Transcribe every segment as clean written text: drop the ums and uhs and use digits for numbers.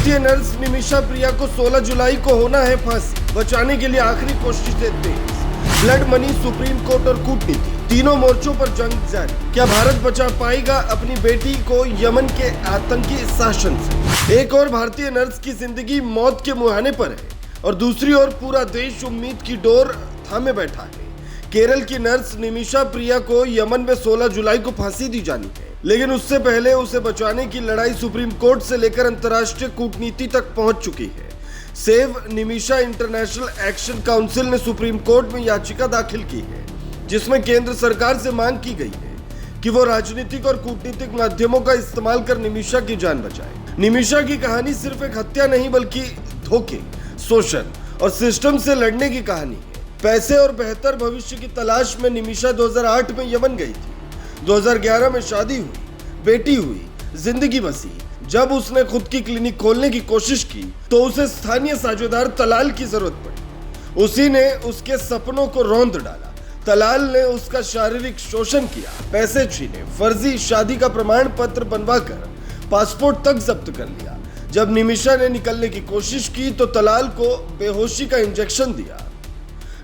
भारतीय नर्स निमिषा प्रिया को 16 जुलाई को होना है फांसी। बचाने के लिए आखिरी कोशिशें तेज। ब्लड मनी, सुप्रीम कोर्ट और कूटनीति, तीनों मोर्चों पर जंग जारी। क्या भारत बचा पाएगा अपनी बेटी को यमन के आतंकी शासन से? एक और भारतीय नर्स की जिंदगी मौत के मुहाने पर है और दूसरी ओर पूरा देश उम्मीद की डोर थामे बैठा है। केरल की नर्स निमिषा प्रिया को यमन में 16 जुलाई को फांसी दी जानी है, लेकिन उससे पहले उसे बचाने की लड़ाई सुप्रीम कोर्ट से लेकर अंतर्राष्ट्रीय कूटनीति तक पहुंच चुकी है। Save Nimisha international action council ने सुप्रीम कोर्ट में याचिका दाखिल की है, जिसमें केंद्र सरकार से मांग की गई है कि वो राजनीतिक और कूटनीतिक माध्यमों का इस्तेमाल कर निमिषा की जान बचाए। निमिषा की कहानी सिर्फ एक हत्या नहीं, बल्कि धोखे, शोषण और सिस्टम से लड़ने की कहानी है। पैसे और बेहतर भविष्य की तलाश में निमिषा 2008 में यमन गई थी। 2011 में शादी हुई, बेटी हुई, जिंदगी बसी। जब उसने खुद की क्लिनिक खोलने की कोशिश की तो उसे स्थानीय साझेदार तलाल की जरूरत पड़ी। उसी ने उसके सपनों को रौंद डाला। तलाल ने उसका शारीरिक शोषण किया, पैसे छीने, फर्जी शादी का प्रमाण पत्र बनवाकर पासपोर्ट तक जब्त कर लिया। जब निमिषा ने निकलने की कोशिश की तो तलाल को बेहोशी का इंजेक्शन दिया,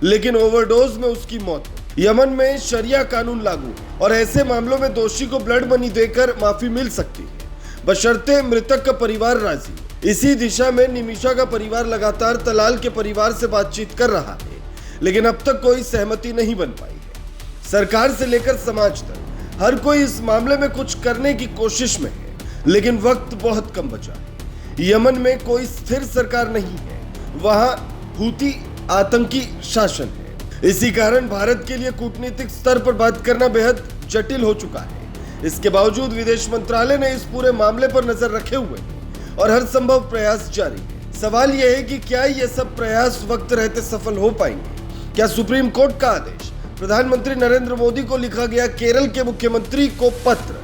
लेकिन ओवरडोज में उसकी मौत हुई। यमन में शरिया कानून लागू और ऐसे मामलों में दोषी को ब्लड मनी देकर माफी मिल सकती है, बशर्ते मृतक का परिवार राजी। इसी दिशा में निमिषा का परिवार लगातार तलाल के परिवार से बातचीत कर रहा है, लेकिन अब तक कोई सहमति नहीं बन पाई है। सरकार से लेकर समाज तक हर कोई इस मामले में कुछ करने की कोशिश में है, लेकिन वक्त बहुत कम बचा है। यमन में कोई स्थिर सरकार नहीं है, वहां हूती आतंकी शासन है। इसी कारण भारत के लिए कूटनीतिक स्तर पर बात करना बेहद जटिल हो चुका है। इसके बावजूद विदेश मंत्रालय ने इस पूरे मामले पर नजर रखे हुए है और हर संभव प्रयास जारी है। सवाल यह है कि क्या ये सब प्रयास वक्त रहते सफल हो पाएंगे? क्या सुप्रीम कोर्ट का आदेश, प्रधानमंत्री नरेंद्र मोदी को लिखा गया केरल के मुख्यमंत्री को पत्र,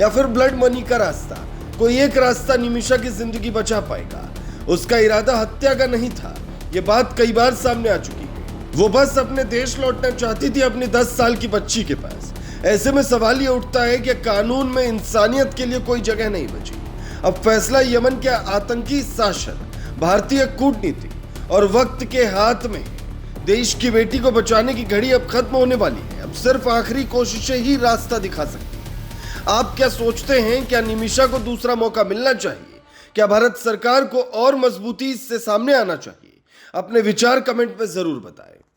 या फिर ब्लड मनी का रास्ता, कोई एक रास्ता निमिषा की जिंदगी बचा पाएगा? उसका इरादा हत्या का नहीं था, ये बात कई बार सामने आ चुकी है। वो बस अपने देश लौटना चाहती थी, अपनी 10 साल की बच्ची के पास। ऐसे में सवाल ये उठता है कि कानून में इंसानियत के लिए कोई जगह नहीं बची। अब फैसला यमन के आतंकी शासन, भारतीय कूटनीति और वक्त के हाथ में है। देश की बेटी को बचाने की घड़ी अब खत्म होने वाली है। अब सिर्फ आखिरी कोशिशें ही रास्ता दिखा सकती हैं। आप क्या सोचते हैं? क्या निमिषा को दूसरा मौका मिलना चाहिए? क्या भारत सरकार को और मजबूती से सामने आना चाहिए? अपने विचार कमेंट में जरूर बताएं।